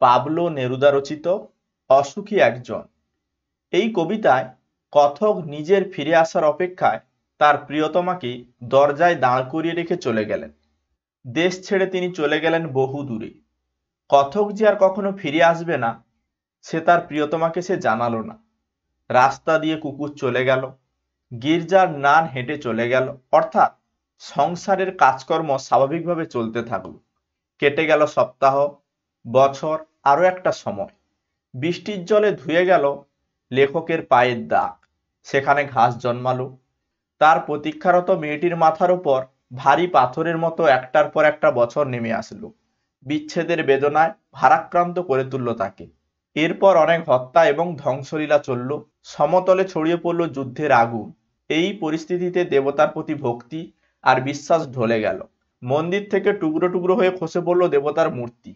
Pablo Neruda রচিত অসুখী একজন। এই কবিতায় কথক নিজের ফিরে আসার অপেক্ষায় তার প্রিয়তমাকে দরজায় দাঁড় করিয়ে রেখে চলে গেলেন। দেশ ছেড়ে তিনি চলে গেলেন বহু দূরে। কথক যে আর কখনো ফিরে আসবে না সে তার প্রিয়তমাকে সে জানালো না। রাস্তা দিয়ে কুকুর চলে গেল, গির্জার নান হেঁটে চলে গেল, অর্থাৎ সংসারের কাজকর্ম স্বাভাবিকভাবে চলতে থাকলো। কেটে গেল সপ্তাহ, বছর, আরো একটা সময়। বৃষ্টির জলে ধুয়ে গেল লেখকের পায়ের দাগ, সেখানে ঘাস জন্মালো। তার প্রতীক্ষারত মেয়েটির মাথার উপর ভারী পাথরের মতো একটার পর একটা বছর নেমে আসলো, বিচ্ছেদের বেদনায় ভারাক্রান্ত করে তুলল তাকে। এরপর অনেক হত্যা এবং ধ্বংসলীলা চলল, সমতলে ছড়িয়ে পড়ল যুদ্ধের আগুন। এই পরিস্থিতিতে দেবতার প্রতি ভক্তি আর বিশ্বাস ঢলে গেল। মন্দির থেকে টুকরো টুকরো হয়ে খসে পড়ল দেবতার মূর্তি।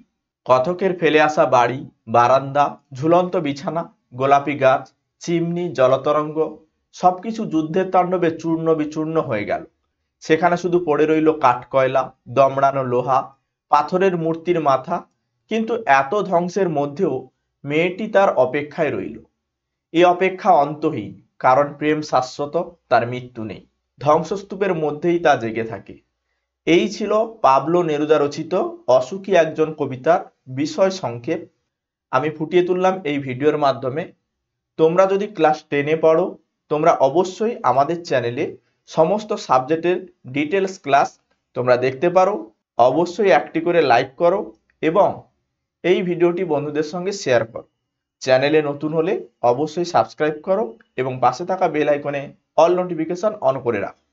কথকের ফেলে আসা বাড়ি, বারান্দা, ঝুলন্ত বিছানা, গোলাপি গাছ, চিমনি, জলতরঙ্গ সবকিছু যুদ্ধের তাণ্ডবে চূর্ণ বিচূর্ণ হয়ে গেল। সেখানে শুধু পড়ে রইল কাঠকয়লা, দমড়ানো লোহা, পাথরের মূর্তির মাথা। কিন্তু এত ধ্বংসের মধ্যেও মেয়েটি তার অপেক্ষায় রইল। এ অপেক্ষা অন্তহীন, কারণ প্রেম শাশ্বত, তার মৃত্যু নেই। ধ্বংসস্তূপের মধ্যেই তা জেগে থাকে। এই ছিল পাবলো নেরুদা রচিত অসুখী একজন কবিতার বিষয় সংক্ষেপ। আমি ফুটিয়ে তুললাম এই ভিডিওর মাধ্যমে। তোমরা যদি ক্লাস 10-এ পড়ো, তোমরা অবশ্যই আমাদের চ্যানেলে সমস্ত সাবজেক্টের ডিটেলস ক্লাস তোমরা দেখতে পারো। অবশ্যই একটি করে লাইক করো এবং এই ভিডিওটি বন্ধুদের সঙ্গে শেয়ার করো। চ্যানেলে নতুন হলে অবশ্যই সাবস্ক্রাইব করো এবং পাশে থাকা বেল আইকনে অল নোটিফিকেশন অন করে রাখো।